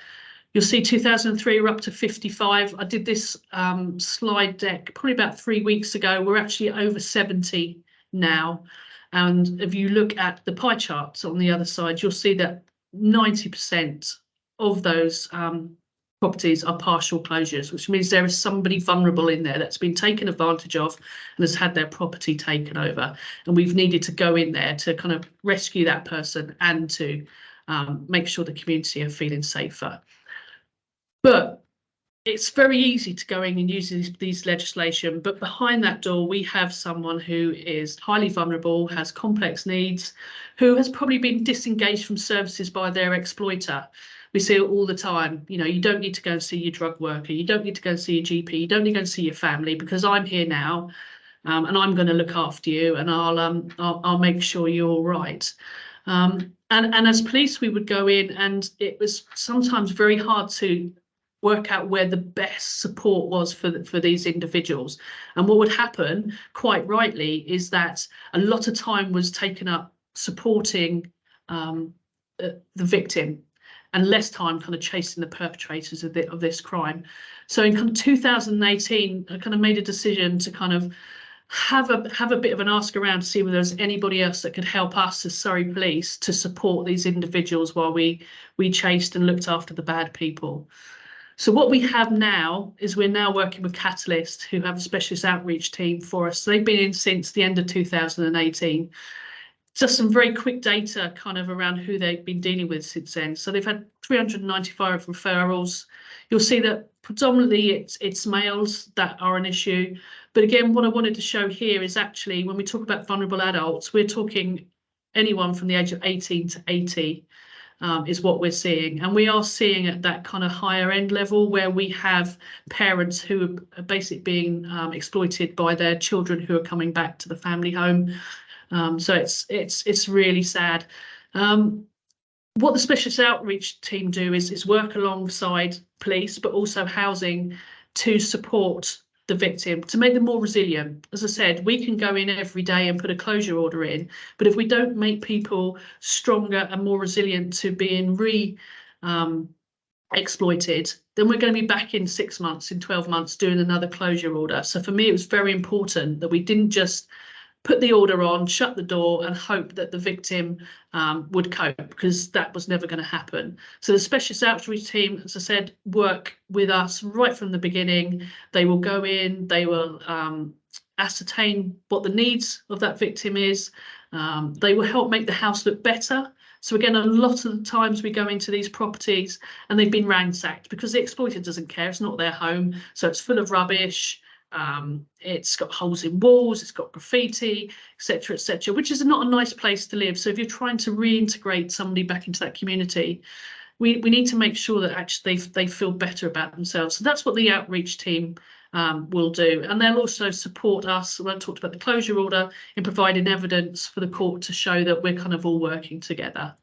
Speaker 5: You'll see 2003 we're up to 55. I did this slide deck probably about 3 weeks ago. We're actually over 70 now. And if you look at the pie charts on the other side, you'll see that 90% of those properties are partial closures, which means there is somebody vulnerable in there that's been taken advantage of and has had their property taken over. And we've needed to go in there to kind of rescue that person and to make sure the community are feeling safer. But it's very easy to go in and use these legislation, but behind that door, we have someone who is highly vulnerable, has complex needs, who has probably been disengaged from services by their exploiter. We see it all the time. You don't need to go and see your drug worker. You don't need to go and see your GP. You don't need to go and see your family because I'm here now, and I'm going to look after you, and I'll make sure you're all right. And as police, we would go in, and it was sometimes very hard to work out where the best support was for these individuals. And what would happen, quite rightly, is that a lot of time was taken up supporting the victim and less time kind of chasing the perpetrators of this crime. So in kind of 2018, I kind of made a decision to kind of have a bit of an ask around to see whether there's anybody else that could help us as Surrey Police to support these individuals while we chased and looked after the bad people. So what we have now is we're now working with Catalyst, who have a specialist outreach team for us. So they've been in since the end of 2018. Just some very quick data kind of around who they've been dealing with since then. So they've had 395 referrals. You'll see that predominantly it's males that are an issue. But again, what I wanted to show here is actually when we talk about vulnerable adults, we're talking anyone from the age of 18 to 80. Is what we're seeing, and we are seeing at that kind of higher end level where we have parents who are basically being exploited by their children who are coming back to the family home. So it's really sad. What the specialist outreach team do is work alongside police, but also housing to support the victim, to make them more resilient. As I said, we can go in every day and put a closure order in, but if we don't make people stronger and more resilient to being exploited, then we're going to be back in 6 months, in 12 months, doing another closure order. So for me, it was very important that we didn't just put the order on, shut the door and hope that the victim would cope, because that was never going to happen. So the specialist outreach team, as I said, work with us right from the beginning. They will go in, they will ascertain what the needs of that victim is. They will help make the house look better. So again, a lot of the times we go into these properties and they've been ransacked because the exploiter doesn't care, it's not their home. So it's full of rubbish. It's got holes in walls, it's got graffiti, etc., which is not a nice place to live. So if you're trying to reintegrate somebody back into that community, we need to make sure that actually they feel better about themselves. So that's what the outreach team will do. And they'll also support us, when I talked about the closure order, in providing evidence for the court to show that we're kind of all working together.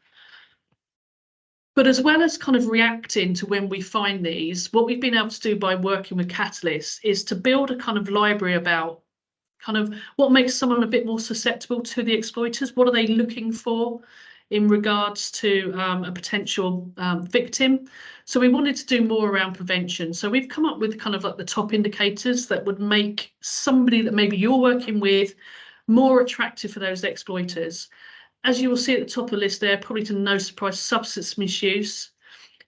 Speaker 5: But as well as kind of reacting to when we find these, what we've been able to do by working with Catalyst is to build a kind of library about kind of what makes someone a bit more susceptible to the exploiters. What are they looking for in regards to a potential victim? So we wanted to do more around prevention. So we've come up with kind of like the top indicators that would make somebody that maybe you're working with more attractive for those exploiters. As you will see at the top of the list there, probably to no surprise, substance misuse.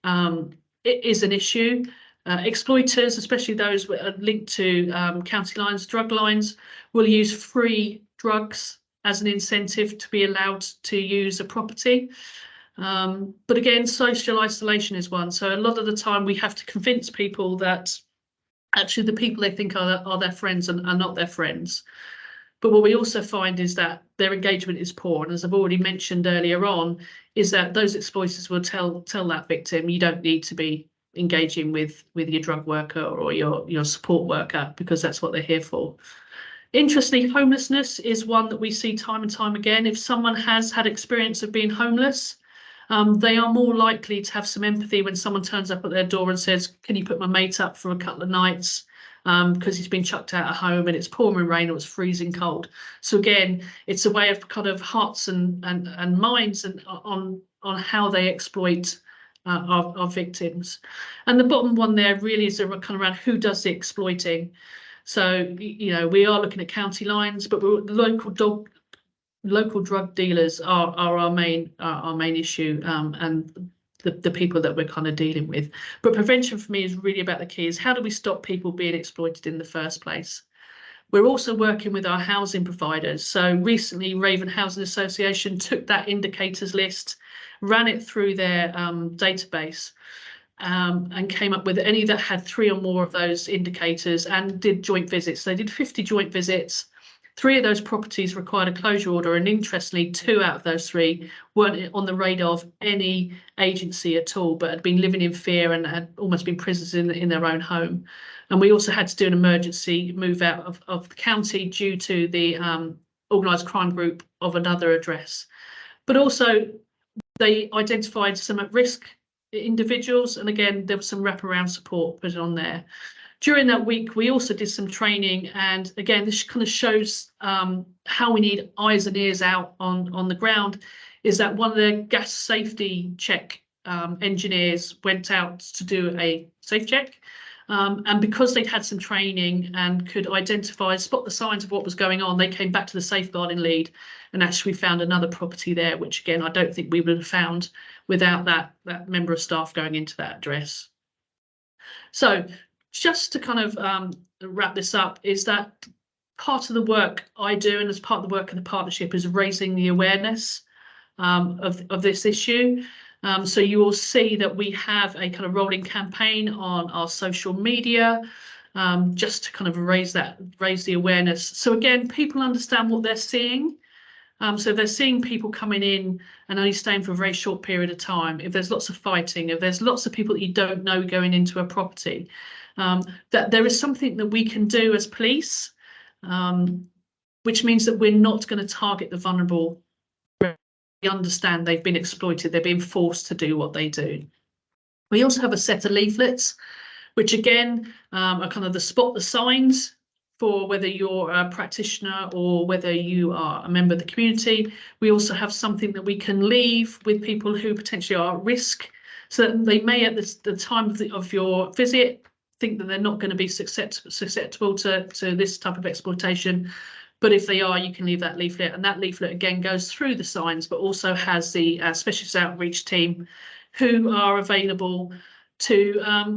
Speaker 5: It is an issue. Exploiters, especially those that are linked to county lines, drug lines, will use free drugs as an incentive to be allowed to use a property. But again, social isolation is one. So a lot of the time we have to convince people that actually the people they think are their friends are not their friends. But what we also find is that their engagement is poor. And as I've already mentioned earlier on, is that those exploiters will tell that victim, you don't need to be engaging with your drug worker or your support worker, because that's what they're here for. Interestingly, homelessness is one that we see time and time again. If someone has had experience of being homeless, they are more likely to have some empathy when someone turns up at their door and says, can you put my mate up for a couple of nights? Because he's been chucked out of home and it's pouring rain or it's freezing cold. So again, it's a way of kind of hearts and minds and on how they exploit our victims. And the bottom one there really is kind of around who does the exploiting. So, you know, we are looking at county lines, but local drug dealers are our main issue, and the people that we're kind of dealing with. But prevention for me is really about the key is how do we stop people being exploited in the first place? We're also working with our housing providers. So recently Raven Housing Association took that indicators list, ran it through their database, and came up with any that had 3 or more of those indicators and did joint visits. They did 50 joint visits. 3 of those properties required a closure order, and interestingly 2 out of those 3 weren't on the radar of any agency at all, but had been living in fear and had almost been prisoners in their own home. And we also had to do an emergency move out of the county due to the organised crime group of another address. But also they identified some at-risk individuals, and again there was some wraparound support put on there. During that week, we also did some training, and again, this kind of shows how we need eyes and ears out on the ground, is that one of the gas safety check engineers went out to do a safe check. And because they'd had some training and could identify, spot the signs of what was going on, they came back to the safeguarding lead and actually found another property there, which again, I don't think we would have found without that member of staff going into that address. So just to kind of wrap this up, is that part of the work I do, and as part of the work of the partnership, is raising the awareness of this issue. So you will see that we have a kind of rolling campaign on our social media, just to kind of raise the awareness. So again, people understand what they're seeing. So if they're seeing people coming in and only staying for a very short period of time, if there's lots of fighting, if there's lots of people that you don't know going into a property, that there is something that we can do as police, which means that we're not going to target the vulnerable. We understand they've been exploited, they're being forced to do what they do. We also have a set of leaflets, which again are kind of the spot the signs for whether you're a practitioner or whether you are a member of the community. We also have something that we can leave with people who potentially are at risk. So they may at the time of your visit think that they're not going to be susceptible to this type of exploitation. But if they are, you can leave that leaflet, and that leaflet again goes through the signs, but also has the specialist outreach team who are available to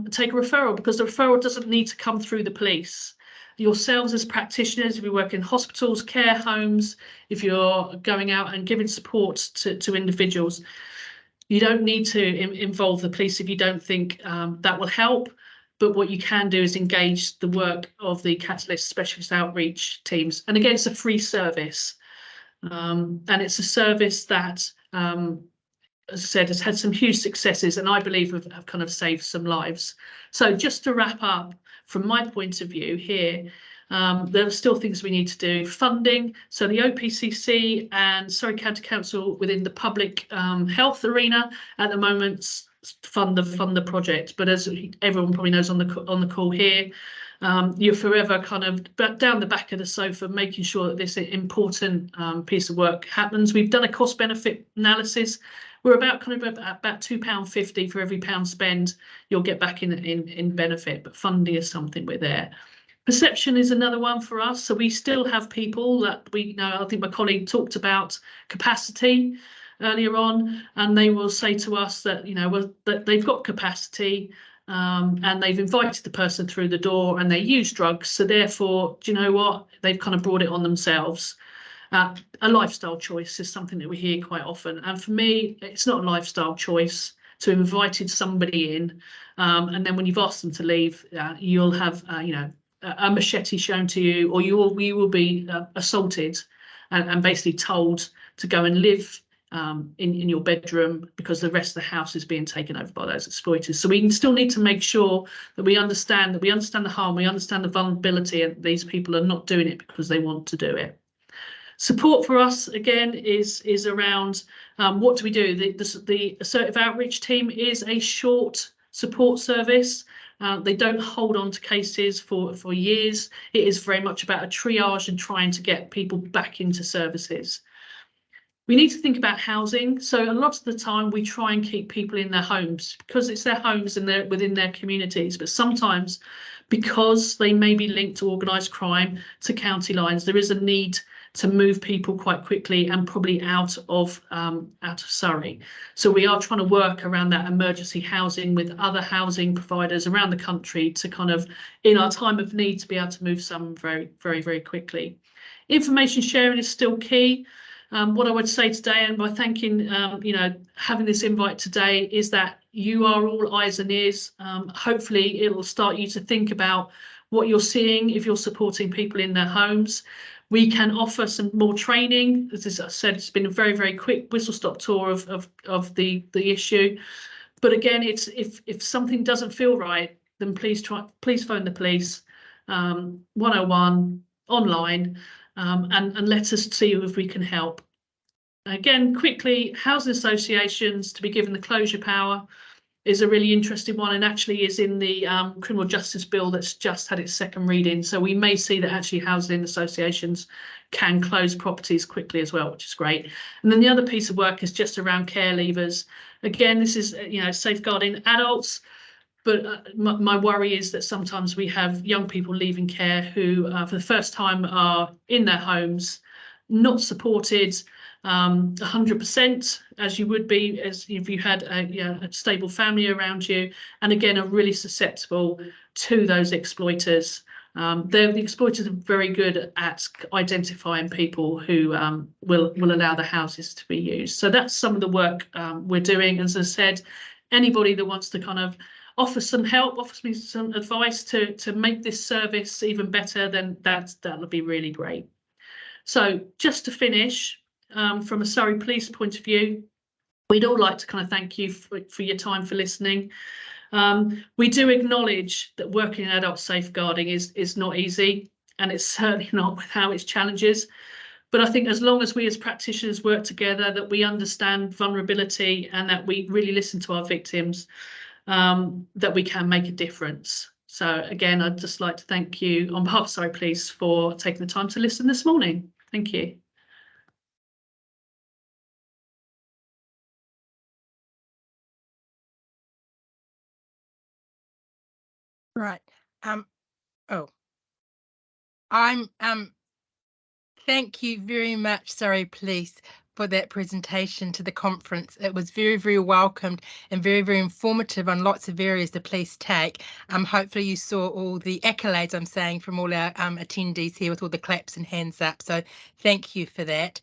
Speaker 5: take a referral, because the referral doesn't need to come through the police. Yourselves as practitioners, if you work in hospitals, care homes, if you're going out and giving support to individuals, you don't need to involve the police if you don't think that will help. But what you can do is engage the work of the Catalyst specialist outreach teams. And again, it's a free service. And it's a service that, as I said, has had some huge successes, and I believe have kind of saved some lives. So just to wrap up, from my point of view here, there are still things we need to do. Funding, so the OPCC and Surrey County Council within the public health arena at the moment fund the project. But as everyone probably knows on the call here, you're forever kind of down the back of the sofa, making sure that this important piece of work happens. We've done a cost benefit analysis. We're about £2.50 for every pound spent, you'll get back in benefit, but funding is something we're there. Perception is another one for us. So we still have people that we know. I think my colleague talked about capacity earlier on, and they will say to us that, that they've got capacity and they've invited the person through the door and they use drugs. So therefore, do you know what? They've kind of brought it on themselves. A lifestyle choice is something that we hear quite often. And for me, it's not a lifestyle choice to have invited somebody in. And then when you've asked them to leave, you'll have, a machete shown to you, or you will be assaulted and basically told to go and live in your bedroom because the rest of the house is being taken over by those exploiters. So we still need to make sure that we understand the harm, we understand the vulnerability, and these people are not doing it because they want to do it. Support for us again is around what do we do? The assertive outreach team is a short support service. They don't hold on to cases for years. It is very much about a triage and trying to get people back into services. We need to think about housing. So a lot of the time we try and keep people in their homes because it's their homes and they're within their communities. But sometimes, because they may be linked to organised crime, to county lines, there is a need to move people quite quickly and probably out of Surrey. So we are trying to work around that emergency housing with other housing providers around the country to kind of, in our time of need, to be able to move some very, very, very quickly. Information sharing is still key. What I would say today, and by thanking, having this invite today, is that you are all eyes and ears. Hopefully it will start you to think about what you're seeing if you're supporting people in their homes. We can offer some more training. As I said, it's been a very, very quick whistle-stop tour of the issue. But again, it's if something doesn't feel right, then please phone the police, 101 online, and let us see if we can help. Again, quickly, housing associations to be given the closure power is a really interesting one, and actually is in the criminal justice bill that's just had its second reading. So we may see that actually housing associations can close properties quickly as well, which is great. And then the other piece of work is just around care leavers. Again, this is safeguarding adults, but my worry is that sometimes we have young people leaving care who for the first time are in their homes, not supported 100% as you would be as if you had a stable family around you, and again are really susceptible to those exploiters. The exploiters are very good at identifying people who will allow the houses to be used. So that's some of the work we're doing. As I said, anybody that wants to kind of offer some help, offers me some advice to make this service even better, then that'll be really great. So just to finish, from a Surrey Police point of view, we'd all like to kind of thank you for your time, for listening. We do acknowledge that working in adult safeguarding is not easy, and it's certainly not without its challenges. But I think as long as we as practitioners work together, that we understand vulnerability and that we really listen to our victims, that we can make a difference. So again, I'd just like to thank you on behalf of Surrey Police for taking the time to listen this morning. Thank you.
Speaker 6: Right. I'm thank you very much, Surrey Police, for that presentation to the conference. It was very, very welcomed and very, very informative on lots of areas the police take. Hopefully you saw all the accolades I'm saying from all our attendees here with all the claps and hands up. So thank you for that.